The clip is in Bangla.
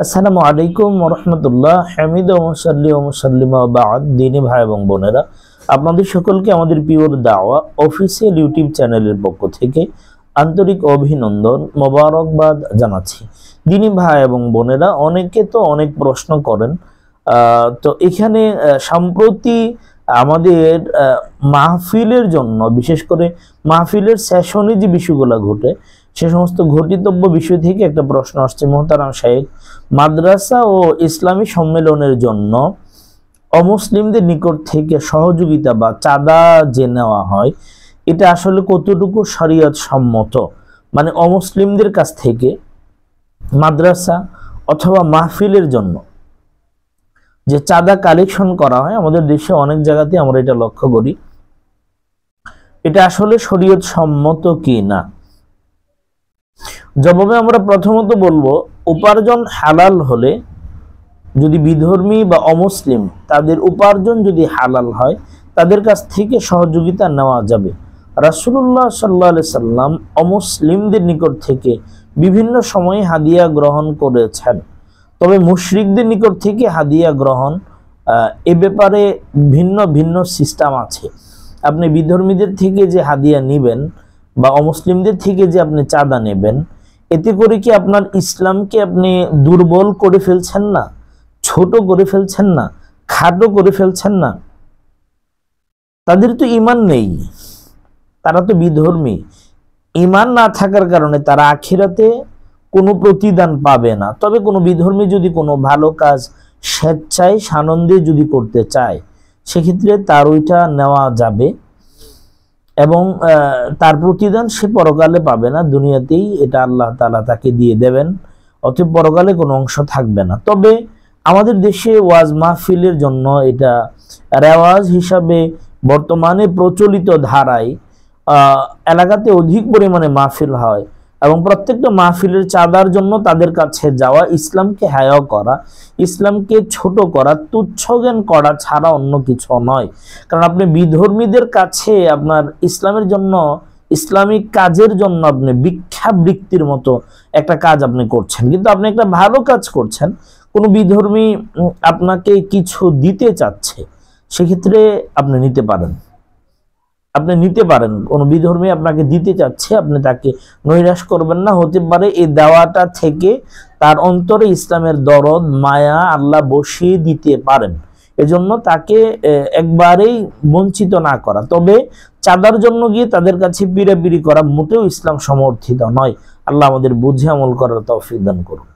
আসসালামু আলাইকুম ওয়া রাহমাতুল্লাহ। হামিদ ওয়া মুসাল্লি ওয়া মুসাল্লিম ওয়া বা'দ। দিনী ভাই এবং বোনেরা, আপনাদের সকলকে আমাদের পিওর দাওয়া অফিসিয়াল ইউটিউব চ্যানেলের পক্ষ থেকে আন্তরিক অভিনন্দন, মোবারকবাদ জানাচ্ছি। দিনী ভাই এবং বোনেরা, অনেকে তো অনেক প্রশ্ন করেন। তো এখানে সম্প্রতি আমাদের মাহফিলের জন্য, বিশেষ করে মাহফিলের সেশনে যে বিষয়গুলো ঘটে, সে সমস্ত ঘটিতব্য বিষয় থেকে একটা প্রশ্ন আসছে। মোহতারাম সাহেব, মাদ্রাসা ও ইসলামী সম্মেলনের জন্য অমুসলিমদের নিকট থেকে সহযোগিতা বা চাঁদা যে নেওয়া হয়, এটা আসলে কতটুকু শরীয়ত সম্মত? মানে অমুসলিমদের কাছ থেকে মাদ্রাসা অথবা মাহফিলের জন্য যে চাঁদা কালেকশন করা হয়, আমাদের দেশে অনেক জায়গাতে আমরা এটা লক্ষ্য করি, এটা আসলে শরীয়ত সম্মত কি না? জবাবে আমরা প্রথমত বলবো, উপার্জন হালাল হলে, যদি বিধর্মী বা অমুসলিম তাদের উপার্জন যদি হালাল হয়, তাদের কাছ থেকে সহযোগিতা নেওয়া যাবে। রাসূলুল্লাহ সাল্লাল্লাহু আলাইহি সাল্লাম অমুসলিমদের নিকট থেকে বিভিন্ন সময়ে হাদিয়া গ্রহণ করেছেন। তবে মুশরিকদের নিকট থেকে হাদিয়া গ্রহণ, এ ব্যাপারে ভিন্ন ভিন্ন সিস্টেম আছে। আপনি বিধর্মীদের থেকে যে হাদিয়া নেবেন বা অমুসলিমদের থেকে যে আপনি চাঁদা নেবেন, এতে করে কি আপনার ইসলামকে আপনি দুর্বল করে ফেলছেন না? ছোট করে ফেলছেন না? খাটো করে ফেলছেন না? তাদের তো ঈমান নেই, তারা তো বিধর্মী। ঈমান না থাকার কারণে তারা আখিরাতে কোনো প্রতিদান পাবে না। তবে কোনো বিধর্মী যদি কোনো ভালো কাজ স্বেচ্ছায় সানন্দে যদি করতে চায়, সেক্ষেত্রে তার ওইটা নেওয়া যাবে এবং তার প্রতিদান সে পরকালে পাবে না, দুনিয়াতেই এটা আল্লাহ তাআলা তাকে দিয়ে দেবেন। অতএব পরকালে কোনো অংশ থাকবে না। তবে আমাদের দেশে ওয়াজ মাহফিলের জন্য এটা রেওয়াজ হিসাবে বর্তমানে প্রচলিত ধারায় এলাকাতে অধিক পরিমাণে মাহফিল হয় এবং প্রত্যেকটা মাহফিলের চাঁদার জন্য তাদের কাছে যাওয়া ইসলামকে হেয় করা, ইসলামকে ছোট করা, তুচ্ছ জ্ঞান করা ছাড়া অন্য কিছু নয়। কারণ আপনি বিধর্মীদের কাছে আপনার ইসলামের জন্য, ইসলামিক কাজের জন্য আপনি ভিক্ষাবৃত্তির মতো একটা কাজ আপনি করছেন, কিন্তু আপনি একটা ভালো কাজ করছেন। কোনো বিধর্মী আপনাকে কিছু দিতে চাচ্ছে, সেক্ষেত্রে আপনি নিতে পারেন। কোনো বিধর্মী আপনাকে দিতে চাচ্ছে, আপনি তাকে নৈরাশ করবেন না। হতে পারে এই দেওয়াটা থেকে তার অন্তরে ইসলামের দরদ, মায়া আল্লাহ বসিয়ে দিতে পারেন। এজন্য তাকে একবারেই বঞ্চিত না করা। তবে চাঁদার জন্য গিয়ে তাদের কাছে পিড়াপিড়ি করা মোটেও ইসলাম সমর্থিত নয়। আল্লাহ আমাদের বুঝে আমল করার তৌফিক দান করুন।